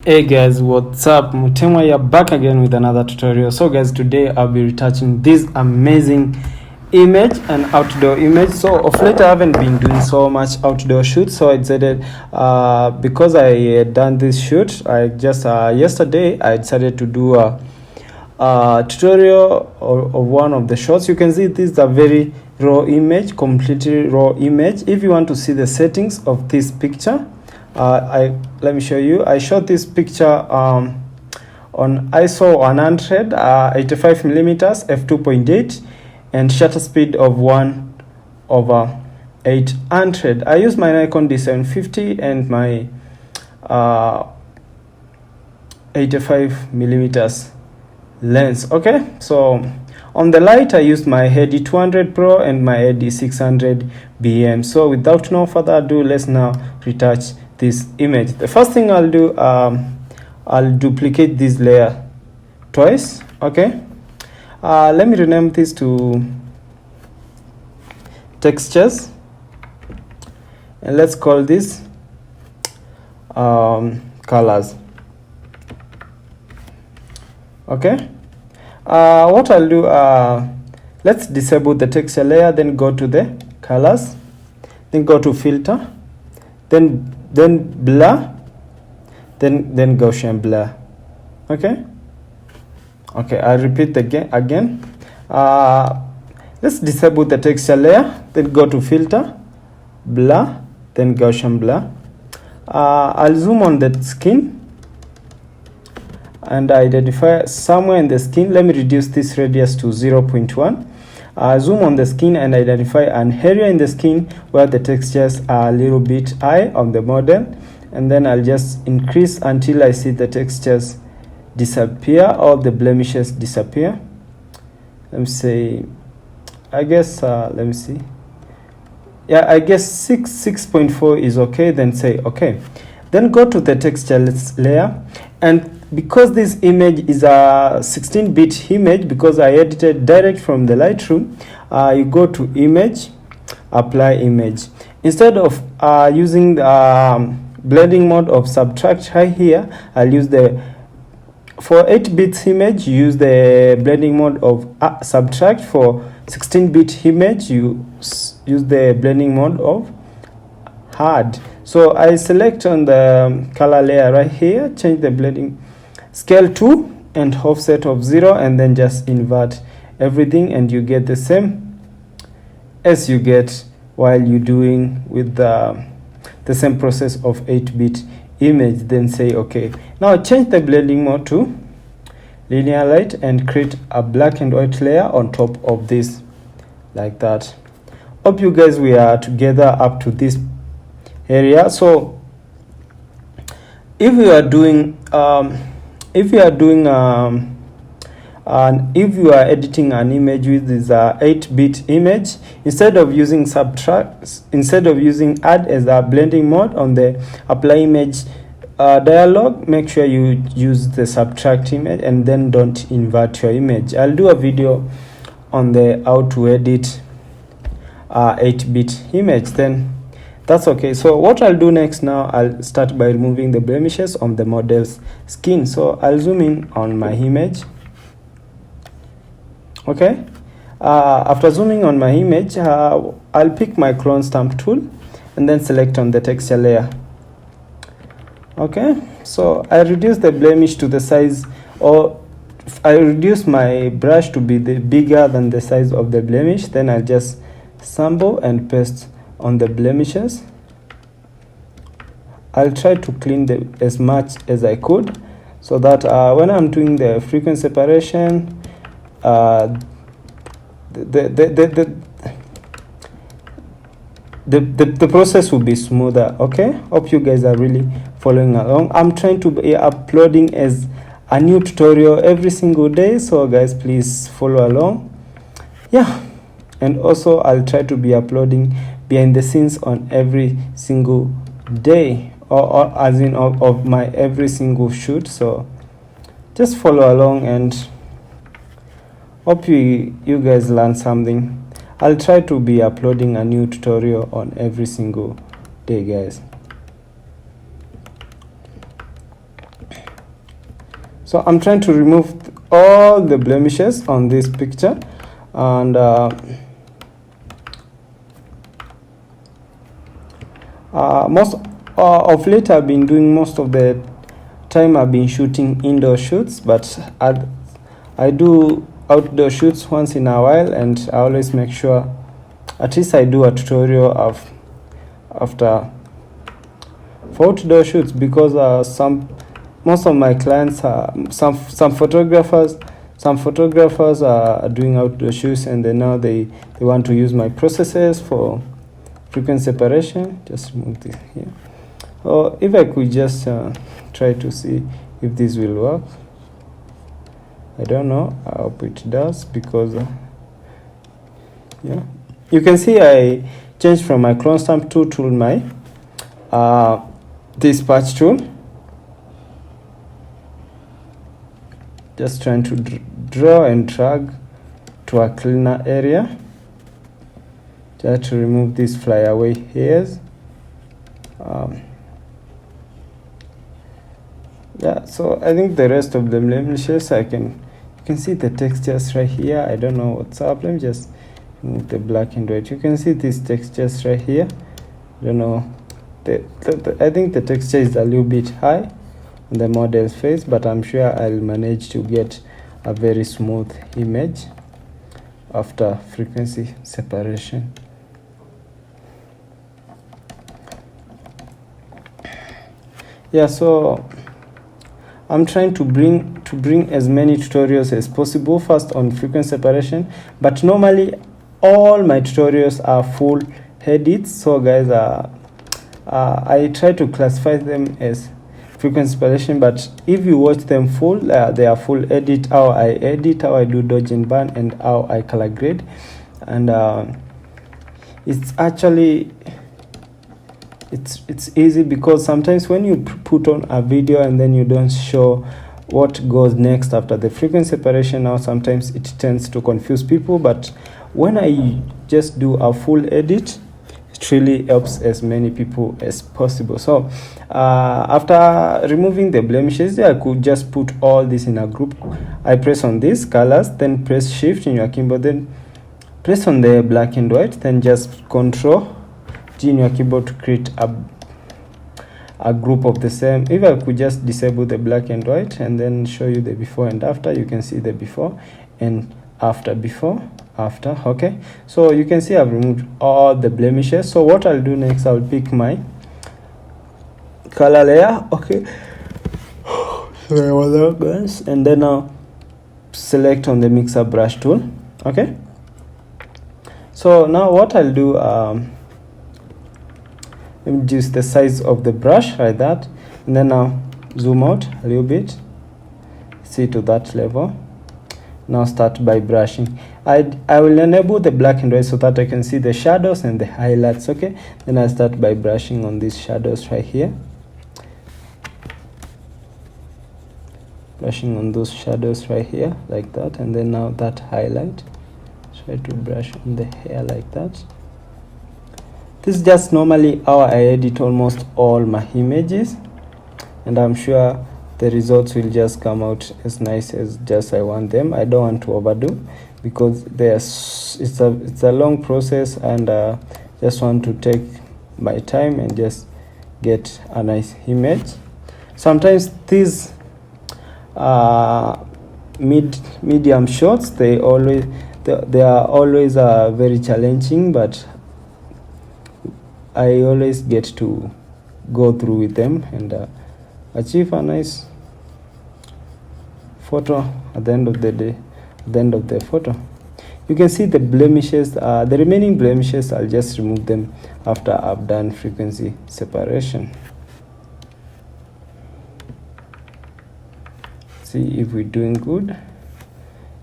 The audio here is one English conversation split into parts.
Hey guys, what's up? Mutemwa here, back again with another tutorial. So guys, today I'll be retouching this amazing image, an outdoor image. So of late I haven't been doing so much outdoor shoots, so I decided because I had done this shoot, I just yesterday I decided to do a tutorial of one of the shots. You can see this is a very raw image, completely raw image. If you want to see the settings of this picture, let me show you. I shot this picture on ISO 100, 85 millimeters, f2.8, and shutter speed of 1/800. I use my Nikon D750 and my 85 millimeters lens. Okay, so on the light I used my AD 200 Pro and my AD 600 BM. So without no further ado, let's now retouch this image. The first thing I'll do, I'll duplicate this layer twice. Okay, let me rename this to textures, and let's call this colors. Okay, what I'll do, let's disable the texture layer, then go to the colors, then go to filter, then blur, then Gaussian blur. Okay, I'll repeat again. Let's disable the texture layer, then go to filter, blur, then Gaussian blur. I'll zoom on the skin and identify somewhere in the skin. Let me reduce this radius to 0.1. Zoom on the skin and identify an area in the skin where the textures are a little bit high on the model, and then I'll just increase until I see the textures disappear or the blemishes disappear. Let me say, I guess let me see, yeah, I guess 6.4 is okay. Then say okay, then go to the texture layer, and because this image is a 16-bit image, because I edited direct from the Lightroom, you go to image, apply image. Instead of using the blending mode of subtract right here, I'll use for 8-bit image, you use the blending mode of subtract. For 16-bit image, you use the blending mode of hard. So I select on the color layer right here, change the blending scale 2 and offset of 0, and then just invert everything, and you get the same as you get while you're doing with the same process of 8-bit image. Then say okay. Now change the blending mode to linear light and create a black and white layer on top of this, like that. Hope you guys we are together up to this area. So if you are doing if you are editing an image with this 8-bit image, instead of using add as a blending mode on the apply image dialog, make sure you use the subtract image and then don't invert your image. I'll do a video on the how to edit 8-bit image, then that's okay. So what I'll do next now, I'll start by removing the blemishes on the model's skin. So I'll zoom in on my image. Okay, after zooming on my image, I'll pick my clone stamp tool and then select on the texture layer. Okay, so I reduce the blemish to the size, or I reduce my brush to be bigger than the size of the blemish. Then I'll just sample and paste on the blemishes. I'll try to clean as much as I could, so that when I'm doing the frequency separation, the process will be smoother. Okay, hope you guys are really following along. I'm trying to be uploading as a new tutorial every single day, so guys, please follow along. Yeah, and also I'll try to be uploading behind the scenes on every single day, or as in of my every single shoot. So just follow along, and hope you guys learn something. I'll try to be uploading a new tutorial on every single day, guys. So I'm trying to remove all the blemishes on this picture, and most of late I've been doing most of the time I've been shooting indoor shoots, but I do outdoor shoots once in a while, and I always make sure at least I do a tutorial of after for outdoor shoots, because most of my clients are some photographers are doing outdoor shoots, and then now they want to use my processes for frequency separation. Just remove this here. Or if I could just try to see if this will work. I don't know. I hope it does, because yeah, you can see I changed from my clone stamp tool to my this patch tool. Just trying to draw and drag to a cleaner area, just to remove these flyaway hairs. Yeah, so I think the rest of the blemishes you can see the textures right here. I don't know what's up. Let me just move the black and white. You can see these textures right here. I don't know. I think the texture is a little bit high on the model's face, but I'm sure I'll manage to get a very smooth image after frequency separation. Yeah, so I'm trying to bring as many tutorials as possible first on frequency separation, but normally all my tutorials are full edits. So guys, I try to classify them as frequency separation, but if you watch them full, they are full edit, how I do dodge and burn, and how I color grade. And it's actually it's easy, because sometimes when you put on a video and then you don't show what goes next after the frequency separation, now sometimes it tends to confuse people. But when I just do a full edit, it really helps as many people as possible. So after removing the blemishes, I could just put all this in a group. I press on this colors, then press shift in your keyboard, then press on the black and white, then just control G in your keyboard to create a group of the same. If I could just disable the black and white and then show you the before and after, you can see the before and after, before, after. Okay, so you can see I've removed all the blemishes. So what I'll do next, I'll pick my color layer. Okay, and then I'll select on the mixer brush tool. Okay, so now what I'll do, reduce the size of the brush like that, and then now zoom out a little bit, see to that level. Now start by brushing. I will enable the black and white so that I can see the shadows and the highlights. Okay, then I start by brushing on these shadows right here, brushing on those shadows right here like that, and then now that highlight, try to brush on the hair like that. This is just normally how I edit almost all my images, and I'm sure the results will just come out as nice as just I want them. I don't want to overdo, because it's a long process, and just want to take my time and just get a nice image. Sometimes these medium shots, they are always very challenging, but I always get to go through with them and achieve a nice photo at the end of the day. At the end of the photo, you can see the blemishes, the remaining blemishes. I'll just remove them after I've done frequency separation. See if we're doing good.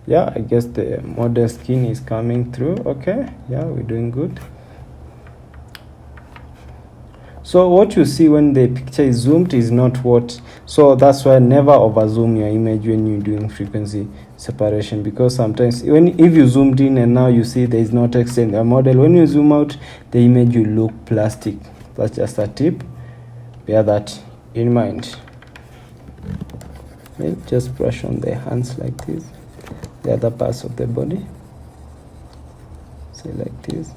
Yeah, I guess the model skin is coming through. Okay, yeah, we're doing good. So what you see when the picture is zoomed is not what, so that's why never over zoom your image when you're doing frequency separation, because sometimes if you zoomed in and now you see there is no text in the model, when you zoom out the image will look plastic. That's just a tip, bear that in mind. Okay, just brush on the hands like this, the other parts of the body, say like this.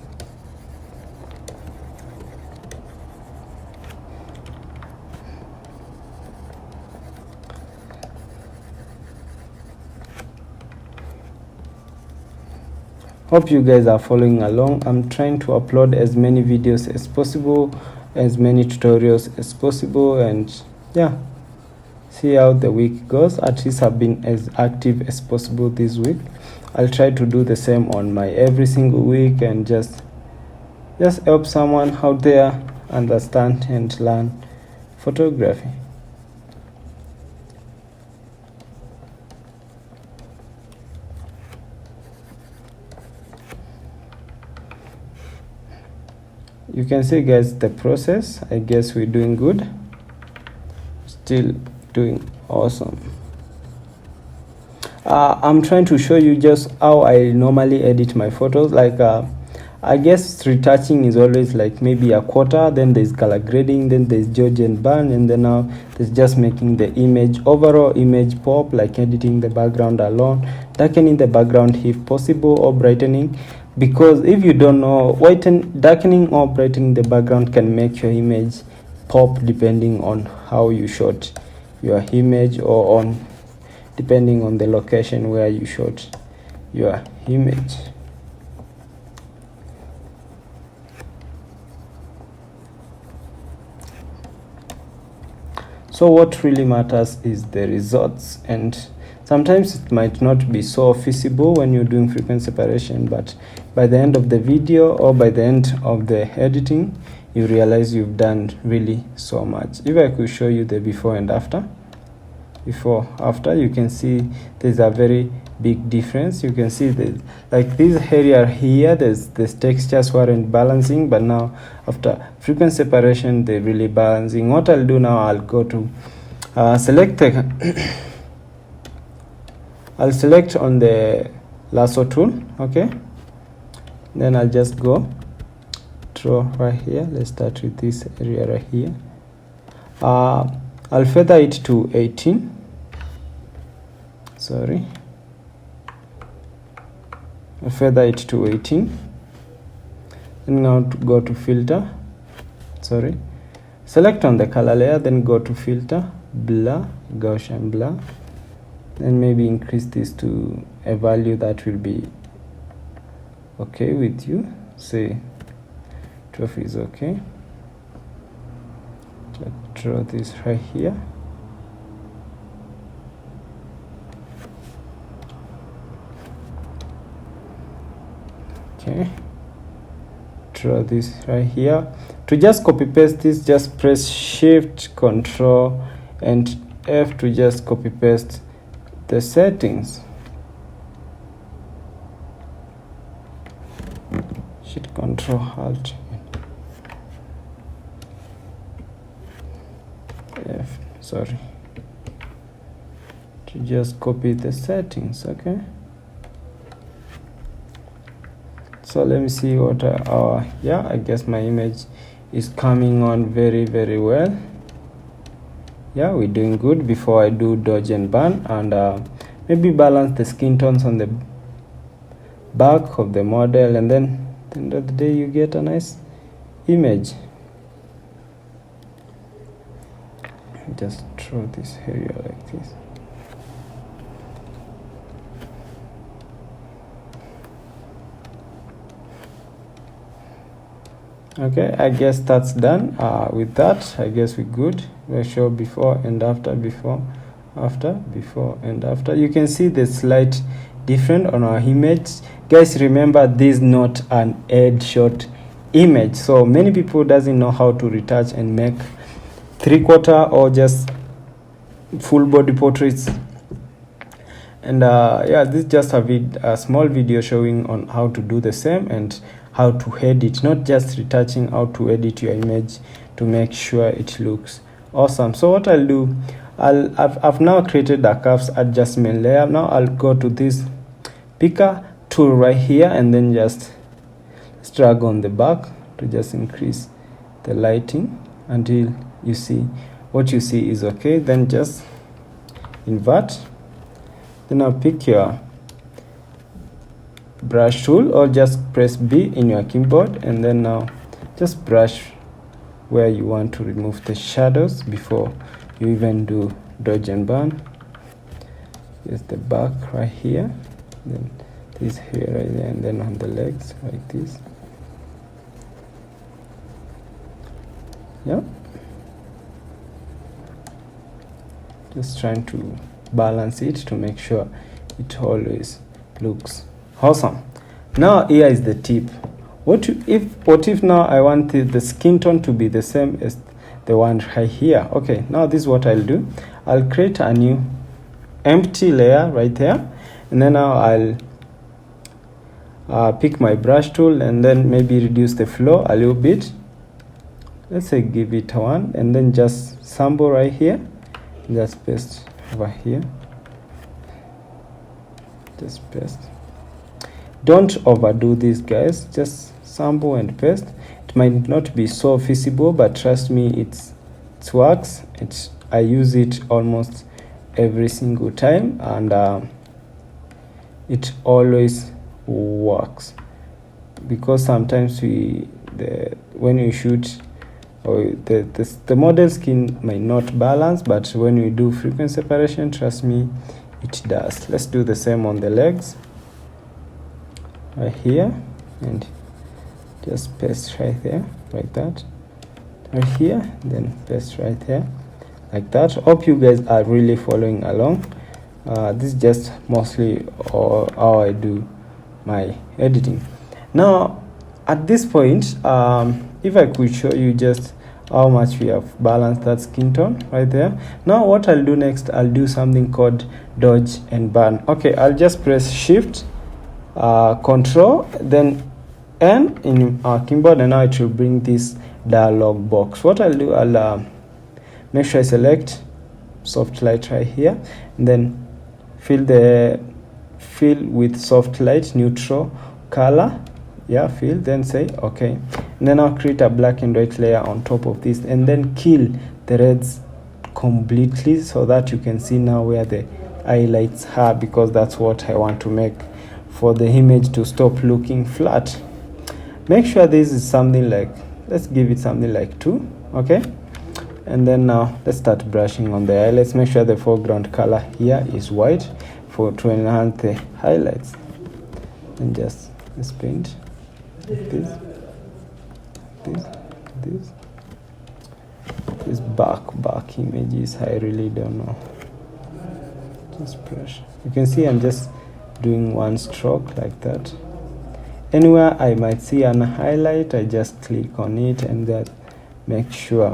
Hope you guys are following along. I'm trying to upload as many videos as possible, as many tutorials as possible, and yeah, see how the week goes. At least I've been as active as possible this week. I'll try to do the same on my every single week and just help someone out there understand and learn photography. You can see, guys, the process. I guess we're doing good, still doing awesome. I'm trying to show you just how I normally edit my photos. Like I guess retouching is always like maybe a quarter, then there's color grading, then there's George and burn, and then now there's just making the image, overall image pop, like editing the background alone, darkening the background if possible, or brightening. Because if you don't know, darkening or brightening the background can make your image pop depending on how you shot your image, or on depending on the location where you shot your image. So what really matters is the results, and sometimes it might not be so feasible when you're doing frequency separation, but by the end of the video or by the end of the editing, you realize you've done really so much. If I could show you the before and after, you can see there's a very big difference. You can see that like this area here, there's textures weren't balancing, but now after frequency separation they're really balancing. What I'll do now, I'll go to select the I'll select on the lasso tool, okay, then I'll just go draw right here. Let's start with this area right here. I'll feather it to 18. Sorry, I'll feather it to 18. And now to go to filter, sorry, select on the color layer, then go to filter, blur, Gaussian blur, and maybe increase this to a value that will be okay with you. Say 12 is okay. Let's draw this right here. Okay, draw this right here. To just copy paste this, just press Shift, Control and F to just copy paste the settings. Shift, Control, Alt, F, sorry, to just copy the settings. Okay, so let me see what yeah, I guess my image is coming on very well. Yeah, we're doing good. Before I do dodge and burn, and maybe balance the skin tones on the back of the model, and then at the end of the day you get a nice image. Just draw this area like this. Okay, I guess that's done. With that, I guess we're good. We'll show before and after, before, after, before and after. You can see the slight different on our image. Guys, remember this is not an headshot image. So many people doesn't know how to retouch and make 3/4 or just full body portraits. And yeah, this is just a small video showing on how to do the same and how to edit, not just retouching, how to edit your image to make sure it looks awesome. So what I'll do, I've now created a curves adjustment layer. Now I'll go to this picker tool right here, and then just drag on the back to just increase the lighting until you see what you see is okay. Then just invert. Then now pick your brush tool or just press B in your keyboard, and then now just brush where you want to remove the shadows before you even do dodge and burn. Here's the back right here, then this here right there, and then on the legs like this. Yeah, just trying to balance it to make sure it always looks awesome. Now here is the tip. What if now I want the skin tone to be the same as the one right here? Okay, now this is what I'll do. I'll create a new empty layer right there, and then now I'll pick my brush tool and then maybe reduce the flow a little bit. Let's say give it 1, and then just sample right here, just paste over here, just paste. Don't overdo this, guys, just sample and paste. It might not be so visible, but trust me, it works. I use it almost every single time, and it always works, because sometimes when you shoot, or the model skin might not balance, but when we do frequency separation, trust me, it does. Let's do the same on the legs right here, and just paste right there like that, right here, then paste right there like that. Hope you guys are really following along. This is just mostly how I do my editing. Now at this point, if I could show you just how much we have balanced that skin tone right there. Now what I'll do next, I'll do something called dodge and burn. Okay, I'll just press shift control then N in our keyboard, and now it will bring this dialog box. What I'll do, I'll make sure I select soft light right here, and then fill with soft light, neutral color, yeah, fill, then say okay, and then I'll create a black and white layer on top of this, and then kill the reds completely so that you can see now where the highlights are, because that's what I want to make for the image to stop looking flat. Make sure this is something like, let's give it something like 2, okay, and then now let's start brushing on the highlights. Make sure the foreground color here is white to enhance the highlights, and just let's paint this back images. I really don't know, just brush. You can see I'm just doing one stroke like that. Anywhere I might see an highlight, I just click on it and then make sure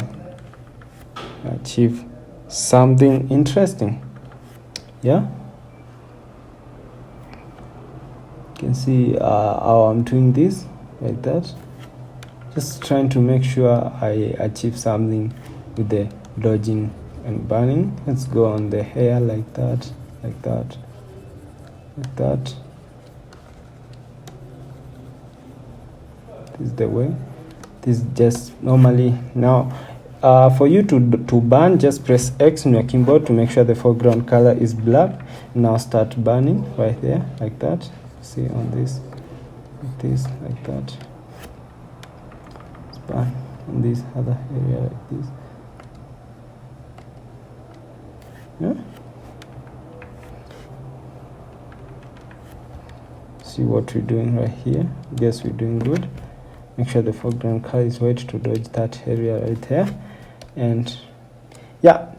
I achieve something interesting. Yeah, you can see how I'm doing this like that, just trying to make sure I achieve something with the dodging and burning. Let's go on the hair like that, like that, like that. This is the way. This is just normally. Now for you to burn, just press X in your keyboard to make sure the foreground color is black. Now start burning right there like that. See on this, like this, like that. Let's burn on this other area like this. Yeah, see what we're doing right here. Guess we're doing good. Make sure the foreground color is white to dodge that area right there. And yeah,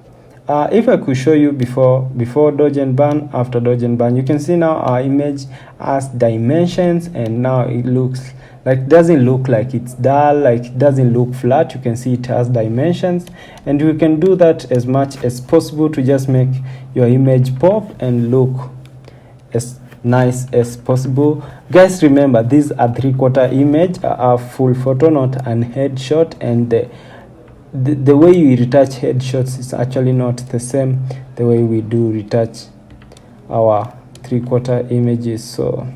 if I could show you before dodge and burn, after dodge and burn, you can see now our image has dimensions, and now it looks like, doesn't look like it's dull, like it doesn't look flat. You can see it has dimensions, and you can do that as much as possible to just make your image pop and look as nice as possible. Guys, remember, these are 3/4 image, a full photo, not an headshot, and the way we retouch headshots is actually not the same the way we do retouch our 3/4 images, so,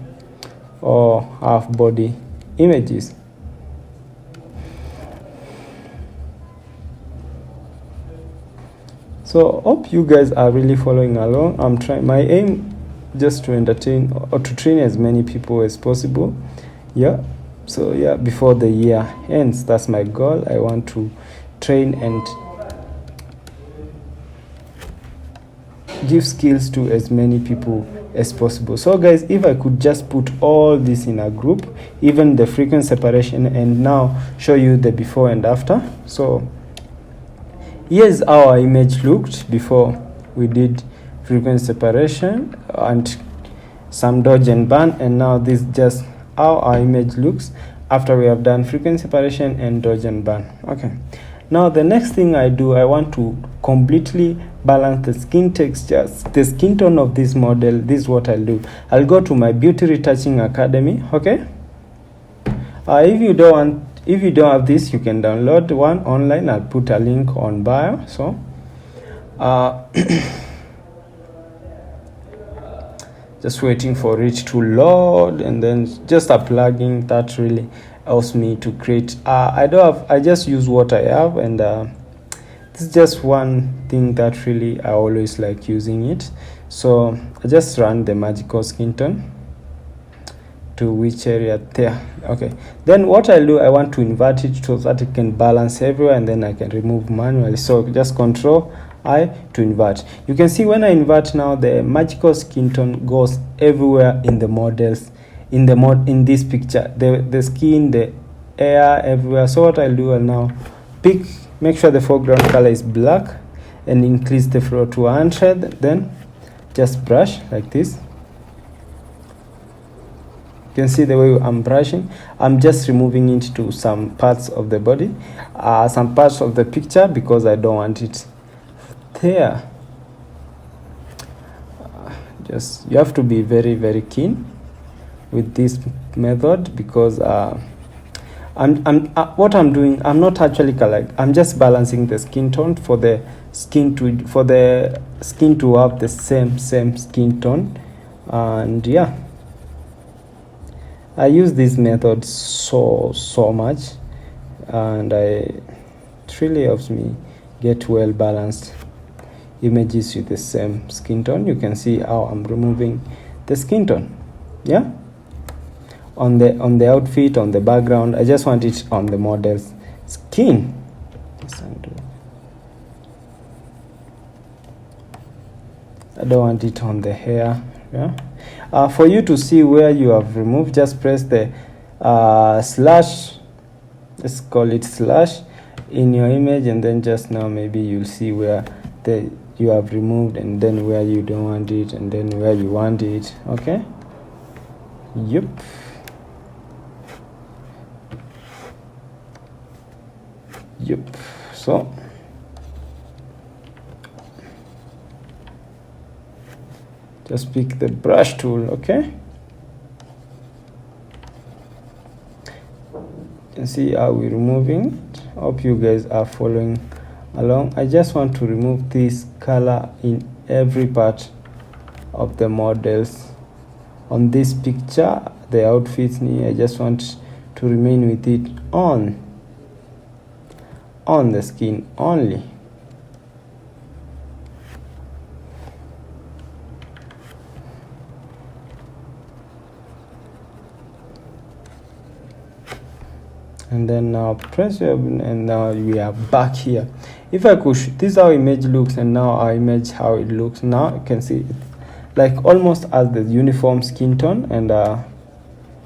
or half body images. So hope you guys are really following along. I'm trying, my aim just to entertain or to train as many people as possible. Yeah, so yeah, before the year ends, that's my goal. I want to train and give skills to as many people as possible. So guys, if I could just put all this in a group, even the frequency separation, and now show you the before and after. So here's how our image looked before we did frequency separation and some dodge and burn, and now this is just how our image looks after we have done frequency separation and dodge and burn. Okay, now the next thing I do, I want to completely balance the skin textures, the skin tone of this model. This is what I'll do. I'll go to my beauty retouching academy. Okay, if you don't have this, you can download one online. I'll put a link on bio. So just waiting for it to load, and then just a plugin that really helps me to create. I just use what I have, and this is just one thing that really I always like using it. So I just run the magical skin tone to which area there. Okay, then what I'll do, I want to invert it so that it can balance everywhere, and then I can remove manually. So just Control I to invert. You can see when I invert now, the magical skin tone goes everywhere in the models, in this picture, the skin, the air, everywhere. So what I'll do, I'll now make sure the foreground color is black and increase the flow to 100, then just brush like this. You can see the way I'm brushing. I'm just removing it to some parts of the body, some parts of the picture, because I don't want it there. You have to be very, very keen with this method, because what I'm doing, I'm not actually color, I'm just balancing the skin tone for the skin to have the same skin tone. And yeah, I use this method so much, and it really helps me get well balanced images with the same skin tone. You can see how I'm removing the skin tone. Yeah, on the outfit, on the background, I just want it on the model's skin. I don't want it on the hair. Yeah, for you to see where you have removed, just press the slash, let's call it slash, in your image, and then just now maybe you'll see where you have removed, and then where you don't want it, and then where you want it. Okay, yep. So just pick the brush tool. Okay, you can see how we're removing it. Hope you guys are following along. I just want to remove this color in every part of the models on this picture, the outfits. I just want to remain with it on the skin only. And then now press your button, and now we are back here. If I could, this is how image looks, and now our image how it looks. Now you can see it like almost as the uniform skin tone, and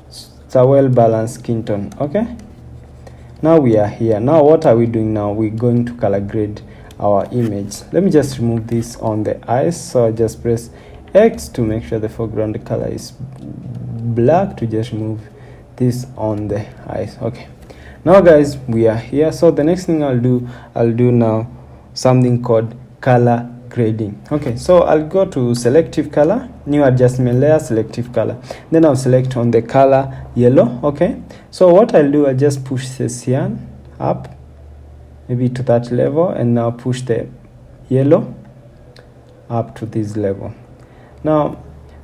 it's a well balanced skin tone. Okay, now we are here. Now what are we doing now? We're going to color grade our image. Let me just remove this on the eyes. So I just press X to make sure the foreground color is black, to just remove this on the eyes. Okay, now guys, we are here. So the next thing I'll do now something called color grading. Okay, so I'll go to selective color, new adjustment layer, selective color, then I'll select on the color yellow. Okay, so what I'll do, I'll just push the cyan up maybe to that level, and now push the yellow up to this level. Now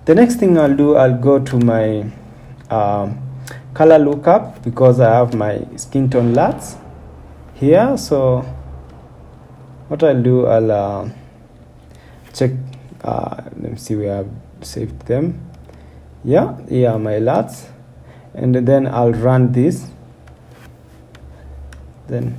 the next thing I'll do, I'll go to my color lookup, because I have my skin tone LUTs here. So what I'll do, I'll check. Let me see where I've saved them. Yeah, here are my alerts, and then I'll run this. Then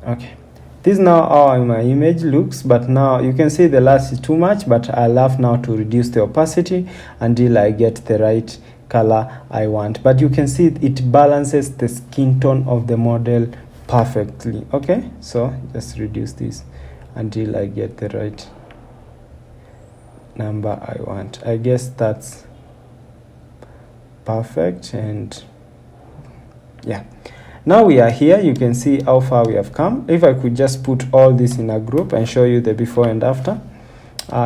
okay, this is now how my image looks, but now you can see the last is too much, but I'll have now to reduce the opacity until I get the right color I want. But you can see it balances the skin tone of the model perfectly. Okay, so just reduce this until I get the right number I want. I guess that's perfect. And yeah, now we are here. You can see how far we have come. If I could just put all this in a group and show you the before and after.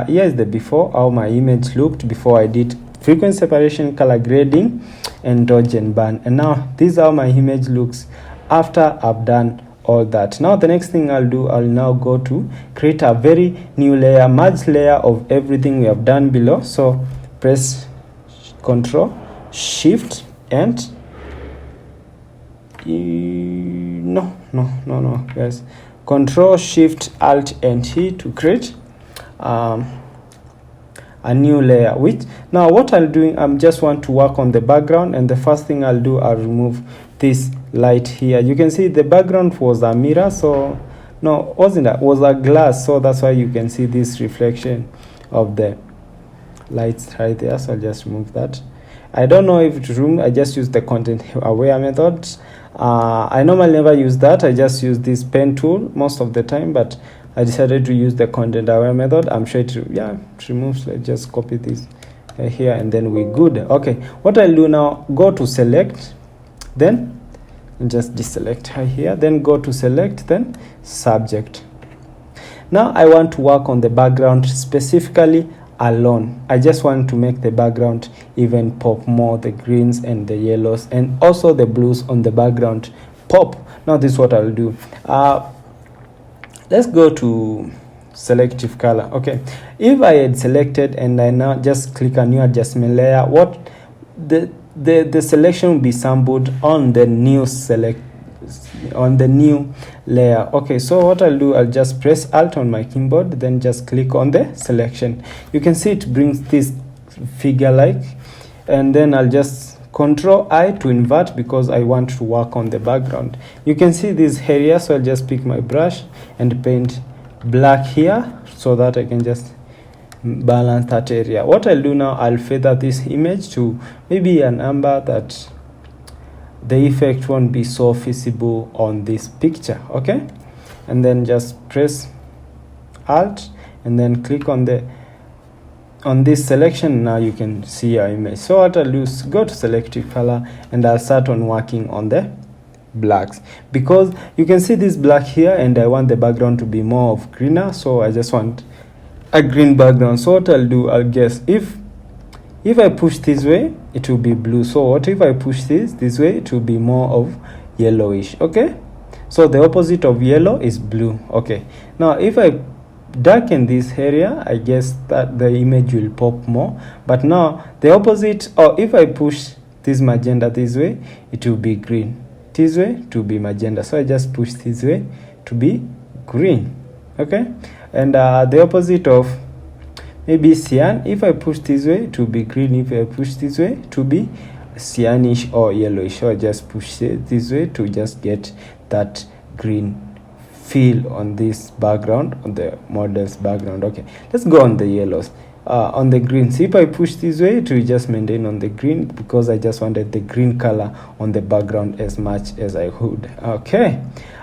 Here is the before, how my image looked before I did frequency separation, color grading, and dodge and burn. And now this is how my image looks after I've done all that. Now the next thing I'll do, I'll now go to create a very new layer, merge layer of everything we have done below. So press Ctrl Shift and no guys, Ctrl Shift Alt and E to create a new layer. Which now what I'll do, I'm just want to work on the background, and the first thing I'll do, I'll remove this light here. You can see the background was a mirror, so no, wasn't that, was a glass, so that's why you can see this reflection of the lights right there. So I'll just remove that. I don't know if to remove, I just use the content aware method. I normally never use that. I just use this pen tool most of the time, but I decided to use the content aware method. I'm sure it removes. Let's just copy this here, and then we're good. Okay, what I'll do now, go to select, then just deselect her here, then go to select, then subject. Now I want to work on the background specifically alone. I just want to make the background even pop more, the greens and the yellows and also the blues on the background pop. Now this is what I'll do. Let's go to selective color. Okay, if I had selected and I now just click a new adjustment layer, what the selection will be sampled on the new layer. Okay, so what I'll do, I'll just press Alt on my keyboard, then just click on the selection. You can see it brings this figure like, and then I'll just Control I to invert because I want to work on the background. You can see this area, so I'll just pick my brush and paint black here so that I can just balance that area. What I'll do now, I'll feather this image to maybe an amber that the effect won't be so visible on this picture. Okay, and then just press Alt and then click on this selection. Now you can see our image. So what I'll do is go to selective color and I'll start on working on the blacks, because you can see this black here and I want the background to be more of greener, so I just want a green background. So what I'll do, I'll guess if I push this way it will be blue, so what if I push this way, it will be more of yellowish. Okay, so the opposite of yellow is blue. Okay, now if I darken this area, I guess that the image will pop more. But now the opposite, or if I push this magenta this way, it will be green, this way to be magenta, so I just push this way to be green. Okay, and the opposite of maybe cyan, if I push this way to be green, if I push this way to be cyanish or yellowish, so I just push it this way to just get that green feel on this background, on the model's background. Okay, let's go on the yellows. On the greens, if I push this way, it will just maintain on the green because I just wanted the green color on the background as much as I would. Okay,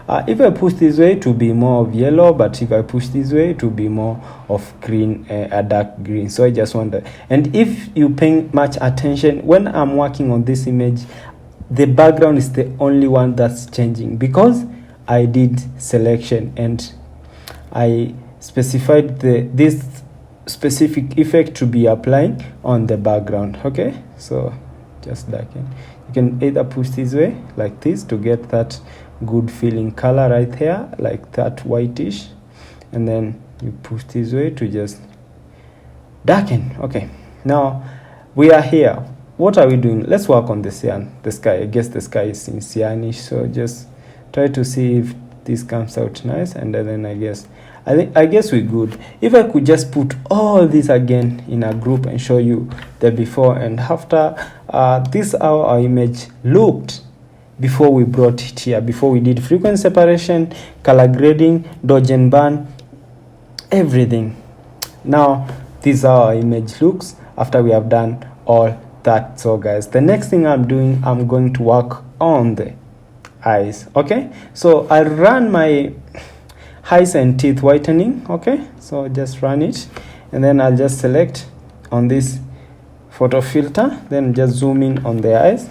if I push this way to be more of yellow, but if I push this way to be more of green, a dark green, so I just want that. And if you pay much attention when I'm working on this image, the background is the only one that's changing because I did selection and I specified this specific effect to be applying on the background. Okay, so just darken. You can either push this way like this to get that good feeling color right here, like that whitish, and then you push this way to just darken. Okay, now we are here. What are we doing? Let's work on the cyan, the sky. I guess the sky is in cyanish, so just try to see if this comes out nice, and then I guess I guess we're good. If I could just put all this again in a group and show you the before and after, this is how our image looked before we brought it here, before we did frequency separation, color grading, dodge and burn, everything. Now this is how our image looks after we have done all that. So guys, the next thing I'm doing, I'm going to work on the eyes. Okay, so I'll run my eyes and teeth whitening. Okay, so just run it, and then I'll just select on this photo filter, then just zoom in on the eyes.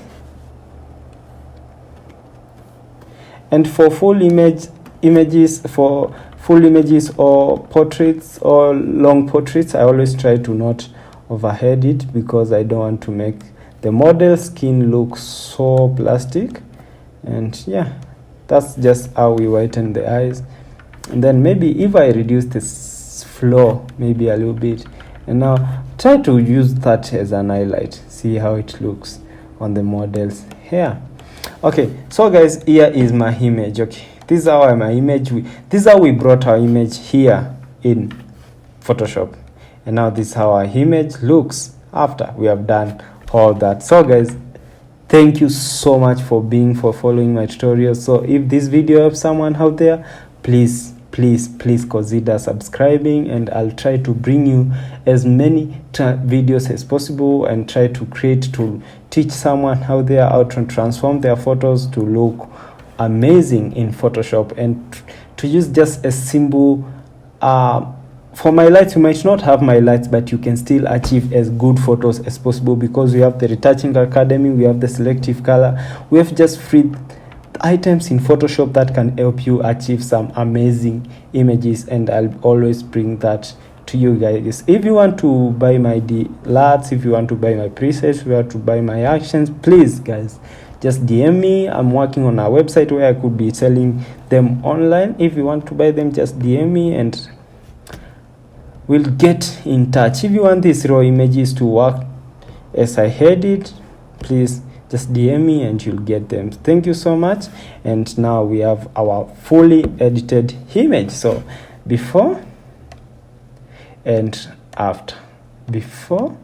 And for full images or portraits or long portraits, I always try to not overhead it, because I don't want to make the model skin look so plastic. And yeah, that's just how we whiten the eyes. And then maybe if I reduce this flow maybe a little bit, and now try to use that as an highlight, see how it looks on the model's hair. Okay, so guys, here is my image. Okay, this is how my image, this is how we brought our image here in Photoshop, and now this is how our image looks after we have done all that. So guys, thank you so much for following my tutorial. So if this video helps someone out there, please consider subscribing, and I'll try to bring you as many videos as possible, and try to teach someone out there how to transform their photos to look amazing in Photoshop, and to use just a symbol. For my lights, you might not have my lights, but you can still achieve as good photos as possible, because we have the Retouching Academy, we have the selective color, we have just free items in Photoshop that can help you achieve some amazing images, and I'll always bring that to you guys. If you want to buy my LUTs, if you want to buy my presets, if you want to buy my actions, please guys, just DM me. I'm working on a website where I could be selling them online. If you want to buy them, just DM me and we'll get in touch. If you want these raw images to work as I edit, please just DM me and you'll get them. Thank you so much. And now we have our fully edited image. So before and after. Before,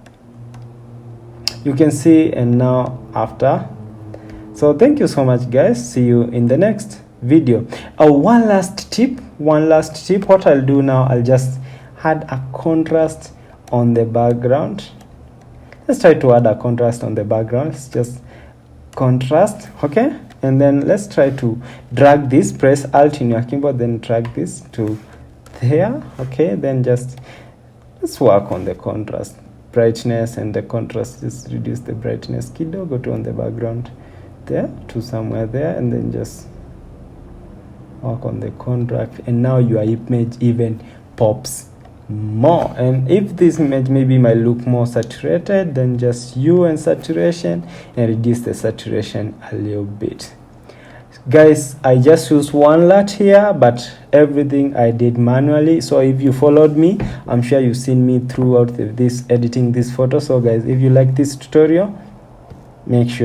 you can see, and now after. So thank you so much guys. See you in the next video. One last tip. What I'll do now, I'll just add a contrast on the background. Let's try to add a contrast on the background. Let's just contrast. Okay, and then let's try to drag this. Press Alt in your keyboard, then drag this to there. Okay, then just let's work on the contrast, brightness, and the contrast. Just reduce the brightness kidogo to on the background there to somewhere there, and then just work on the contrast, and now your image even pops more. And if this image maybe might look more saturated, then just hue and saturation, and reduce the saturation a little bit. Guys, I just used one LUT here, but everything I did manually. So if you followed me, I'm sure you've seen me throughout this editing this photo. So guys, if you like this tutorial, make sure